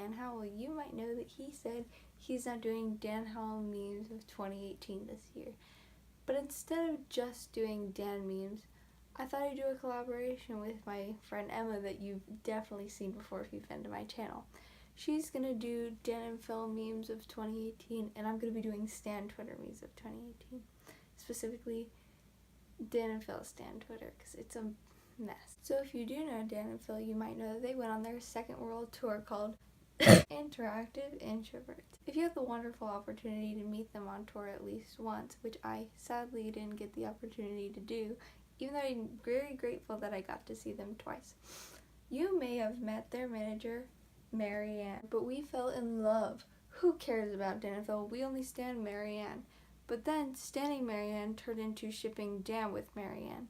Dan Howell, you might know that he said he's not doing Dan Howell memes of 2018 this year. But instead of just doing Dan memes, I thought I'd do a collaboration with my friend Emma that you've definitely seen before if you've been to my channel. She's gonna do Dan and Phil memes of 2018, and I'm gonna be doing Stan Twitter memes of 2018. Specifically, Dan and Phil Stan Twitter, because it's a mess. So if you do know Dan and Phil, you might know that they went on their second world tour called Interactive Introverts. If you have the wonderful opportunity to meet them on tour at least once, which I sadly didn't get the opportunity to do, even though I'm very grateful that I got to see them twice, you may have met their manager, Marianne, but we fell in love. Who cares about Dan and Phil? We only stand Marianne. But then standing Marianne turned into shipping Dan with Marianne,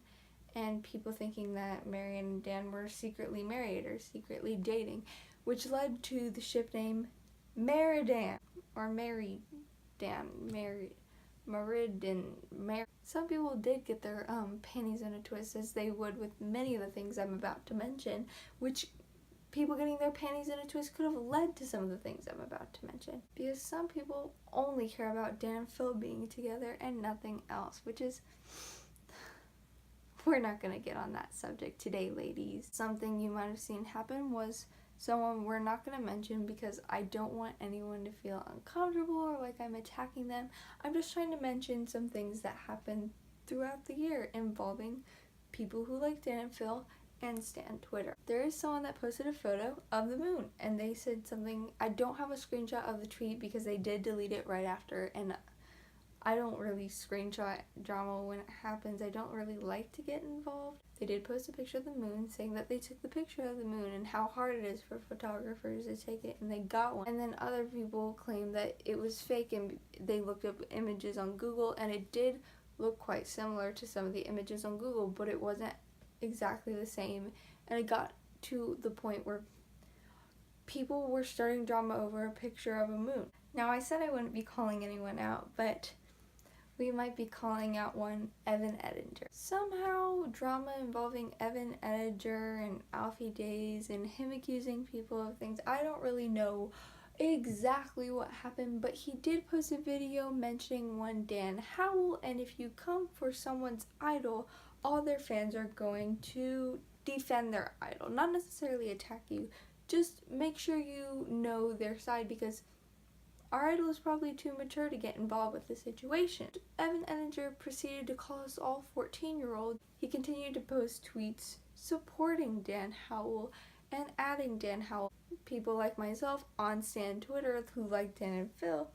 and people thinking that Marianne and Dan were secretly married or secretly dating, which led to the ship name Meridan, or Mary Dan, Meridan. Some people did get their panties in a twist, as they would with many of the things I'm about to mention, which people getting their panties in a twist could have led to some of the things I'm about to mention. Because some people only care about Dan and Phil being together and nothing else, which is... We're not going to get on that subject today, ladies. Something you might have seen happen was someone we're not going to mention because I don't want anyone to feel uncomfortable or like I'm attacking them. I'm just trying to mention some things that happened throughout the year involving people who like Dan and Phil and Stan Twitter. There is someone that posted a photo of the moon, and they said something. I don't have a screenshot of the tweet because they did delete it right after, and I don't really screenshot drama when it happens. I don't really like to get involved. They did post a picture of the moon saying that they took the picture of the moon and how hard it is for photographers to take it, and they got one. And then other people claimed that it was fake, and they looked up images on Google, and it did look quite similar to some of the images on Google, but it wasn't exactly the same. And it got to the point where people were starting drama over a picture of a moon. Now, I said I wouldn't be calling anyone out, but we might be calling out one Evan Edinger. Somehow, drama involving Evan Edinger and Alfie Days and him accusing people of things. I don't really know exactly what happened, but he did post a video mentioning one Dan Howell, and if you come for someone's idol, all their fans are going to defend their idol. Not necessarily attack you, just make sure you know their side, because our idol is probably too mature to get involved with the situation. Evan Edinger proceeded to call us all 14-year-olds. He continued to post tweets supporting Dan Howell and adding Dan Howell. People like myself on Stan Twitter who like Dan and Phil,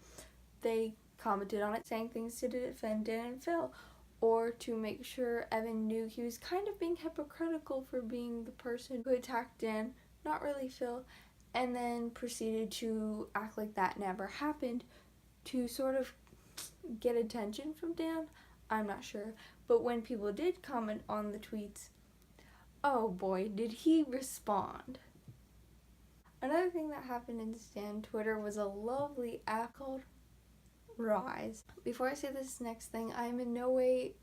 they commented on it saying things to defend Dan and Phil, or to make sure Evan knew he was kind of being hypocritical for being the person who attacked Dan, not really Phil, and then proceeded to act like that never happened to sort of get attention from Dan. I'm not sure. But when people did comment on the tweets, oh boy, did he respond. Another thing that happened in Stan Twitter was a lovely app called Rise. Before I say this next thing, I am in no way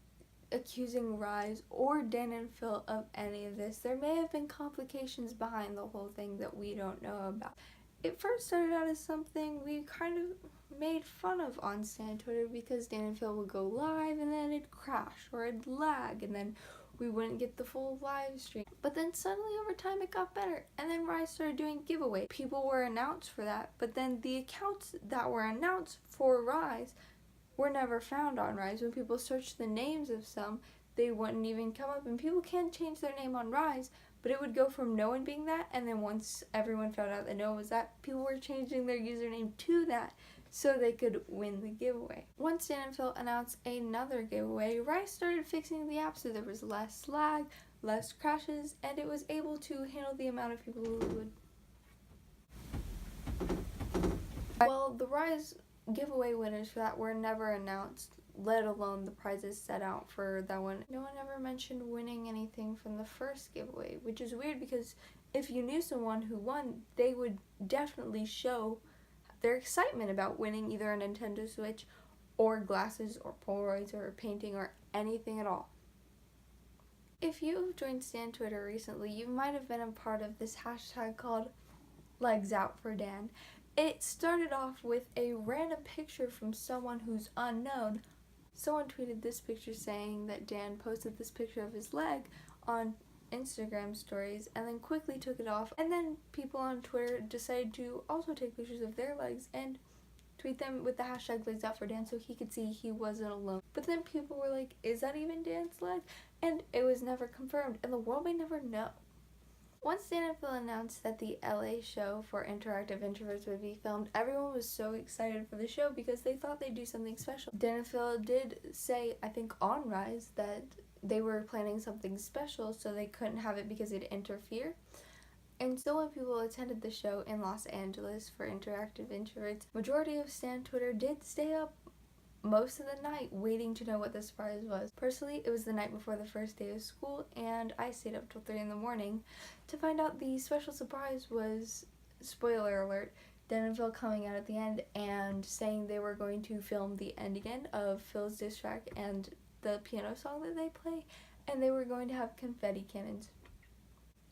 accusing Rise or Dan and Phil of any of this. There may have been complications behind the whole thing that we don't know about. It first started out as something we kind of made fun of on Stan Twitter, because Dan and Phil would go live and then it'd crash or it'd lag and then we wouldn't get the full live stream. But then suddenly over time it got better, and then Rise started doing giveaway. People were announced for that, but then the accounts that were announced for Rise were never found on Rise. When people searched the names of some, they wouldn't even come up, and people can change their name on Rise, but it would go from no one being that, and then once everyone found out that no one was that, people were changing their username to that so they could win the giveaway. Once Dan and Phil announced another giveaway, Rise started fixing the app so there was less lag, less crashes, and it was able to handle the amount of people who would... Well, the Rise giveaway winners for that were never announced, let alone the prizes set out for that one. No one ever mentioned winning anything from the first giveaway, which is weird because if you knew someone who won, they would definitely show their excitement about winning either a Nintendo Switch or glasses or Polaroids or a painting or anything at all. If you've joined Stan Twitter recently, you might have been a part of this hashtag called legs out for Dan. It started off with a random picture from someone who's unknown. Someone tweeted this picture saying that Dan posted this picture of his leg on Instagram stories and then quickly took it off, and then people on Twitter decided to also take pictures of their legs and tweet them with the hashtag legs out for Dan so he could see he wasn't alone. But then people were like, is that even Dan's leg? And it was never confirmed, and the world may never know. Once Dan and Phil announced that the LA show for Interactive Introverts would be filmed, everyone was so excited for the show because they thought they'd do something special. Dan and Phil did say, I think on Rise, that they were planning something special, so they couldn't have it because it'd interfere. And so when people attended the show in Los Angeles for Interactive Introverts, majority of Stan Twitter did stay up most of the night waiting to know what the surprise was. Personally, it was the night before the first day of school, and I stayed up till 3 in the morning to find out the special surprise was, spoiler alert, Dan and Phil coming out at the end and saying they were going to film the end again of Phil's diss track and the piano song that they play, and they were going to have confetti cannons.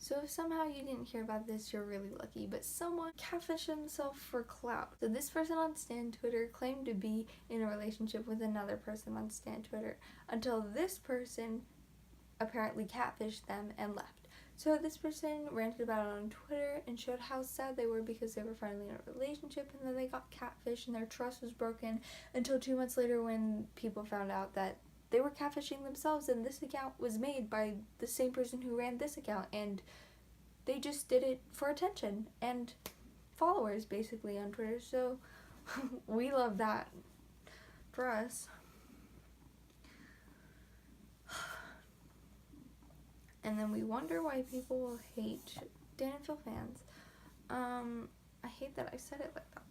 So if somehow you didn't hear about this, you're really lucky, but someone catfished himself for clout. So this person on Stan Twitter claimed to be in a relationship with another person on Stan Twitter until this person apparently catfished them and left. So this person ranted about it on Twitter and showed how sad they were because they were finally in a relationship, and then they got catfished and their trust was broken until 2 months later when people found out that they were catfishing themselves, and this account was made by the same person who ran this account, and they just did it for attention and followers basically on Twitter. So we love that for us. And then we wonder why people will hate Dan and Phil fans. I hate that I said it like that.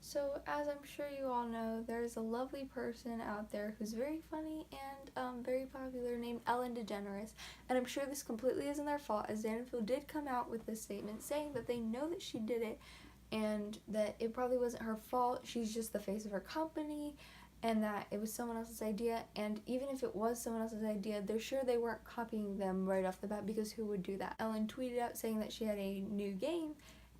So, as I'm sure you all know, there's a lovely person out there who's very funny and very popular named Ellen DeGeneres. And I'm sure this completely isn't their fault, as Dan and Phil did come out with this statement saying that they know that she did it and that it probably wasn't her fault. She's just the face of her company, and that it was someone else's idea. And even if it was someone else's idea, they're sure they weren't copying them right off the bat, because who would do that? Ellen tweeted out saying that she had a new game,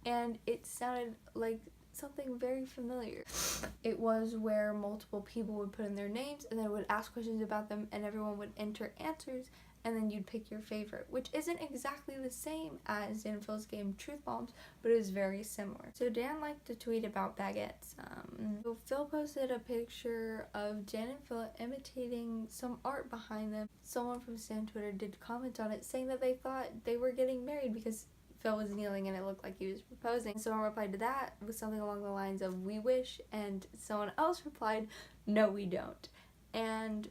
and it sounded like something very familiar. It was where multiple people would put in their names and then would ask questions about them, and everyone would enter answers, and then you'd pick your favorite, which isn't exactly the same as Dan and Phil's game Truth Bombs, but it was very similar. So Dan liked to tweet about baguettes. So Phil posted a picture of Dan and Phil imitating some art behind them. Someone from Stan Twitter did comment on it saying that they thought they were getting married because Phil was kneeling and it looked like he was proposing. Someone replied to that with something along the lines of, "We wish," and someone else replied, "No, we don't." And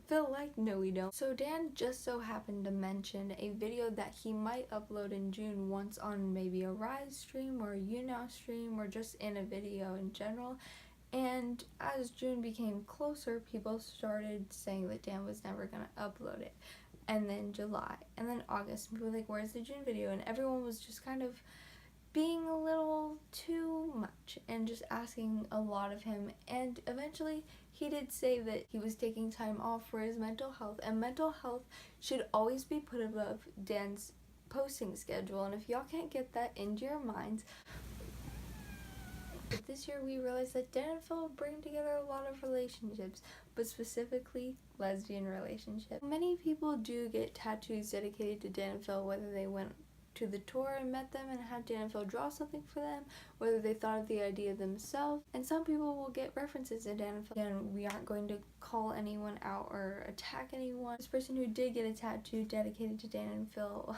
Phil liked "No, we don't." So Dan just so happened to mention a video that he might upload in June once on maybe a Rise stream or a YouNow stream or just in a video in general. And as June became closer, people started saying that Dan was never going to upload it. And then July, and then August, and people were like, where's the June video? And everyone was just kind of being a little too much and just asking a lot of him. And eventually he did say that he was taking time off for his mental health, and mental health should always be put above Dan's posting schedule. And if y'all can't get that into your minds, but this year we realized that Dan and Phil bring together a lot of relationships, but specifically lesbian relationships. Many people do get tattoos dedicated to Dan and Phil, whether they went to the tour and met them and had Dan and Phil draw something for them, whether they thought of the idea themselves, and some people will get references to Dan and Phil. And we aren't going to call anyone out or attack anyone. This person who did get a tattoo dedicated to Dan and Phil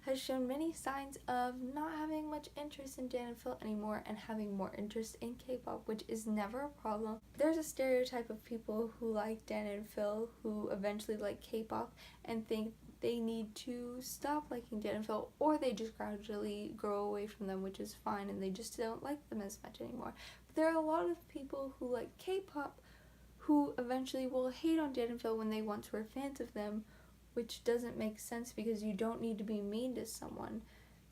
has shown many signs of not having much interest in Dan and Phil anymore and having more interest in K-pop, which is never a problem. There's a stereotype of people who like Dan and Phil who eventually like K-pop and think they need to stop liking Dan and Phil, or they just gradually grow away from them, which is fine, and they just don't like them as much anymore. But there are a lot of people who like K-pop who eventually will hate on Dan and Phil when they once were fans of them, which doesn't make sense because you don't need to be mean to someone.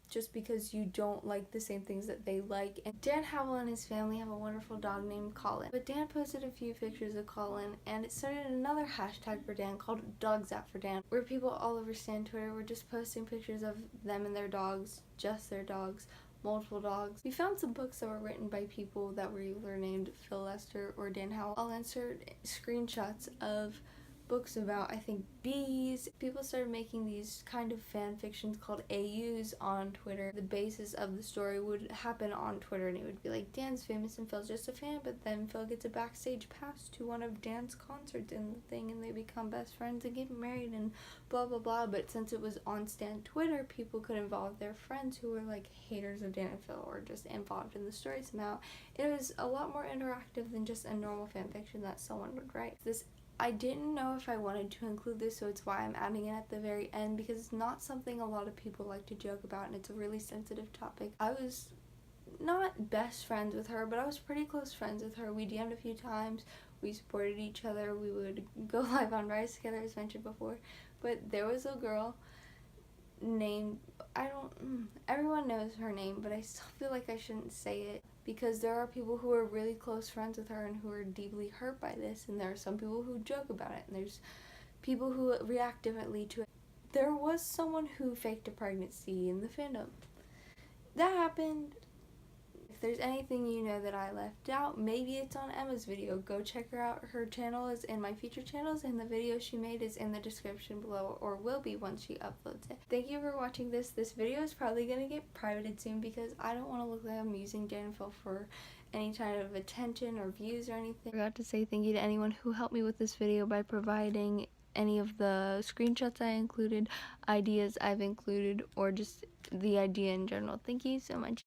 just because you don't like the same things that they like. And Dan Howell and his family have a wonderful dog named Colin. But Dan posted a few pictures of Colin, and it started another hashtag for Dan called DogsOutForDan, where people all over Stan Twitter were just posting pictures of them and their dogs, just their dogs, multiple dogs. We found some books that were written by people that were either named Phil Lester or Dan Howell. I'll insert screenshots of books about, I think, bees. People started making these kind of fan fictions called AUs on Twitter. The basis of the story would happen on Twitter, and it would be like, Dan's famous and Phil's just a fan, but then Phil gets a backstage pass to one of Dan's concerts in the thing, and they become best friends and get married and blah blah blah. But since it was on Stan Twitter, people could involve their friends who were like haters of Dan and Phil or just involved in the story somehow. It was a lot more interactive than just a normal fan fiction that someone would write. I didn't know if I wanted to include this, so it's why I'm adding it at the very end, because it's not something a lot of people like to joke about, and it's a really sensitive topic. I was not best friends with her, but I was pretty close friends with her. We DM'd a few times, we supported each other, we would go live on Rise together, as mentioned before. But there was a girl named, everyone knows her name, but I still feel like I shouldn't say it, because there are people who are really close friends with her and who are deeply hurt by this, and there are some people who joke about it, and there's people who react differently to it. There was someone who faked a pregnancy in the fandom. That happened. If there's anything you know that I left out, maybe it's on Emma's video. Go check her out. Her channel is in my featured channels, and the video she made is in the description below, or will be once she uploads it. Thank you for watching this. This video is probably going to get privated soon, because I don't want to look like I'm using Dan and Phil for any kind of attention or views or anything. I forgot to say thank you to anyone who helped me with this video by providing any of the screenshots I included, ideas I've included, or just the idea in general. Thank you so much.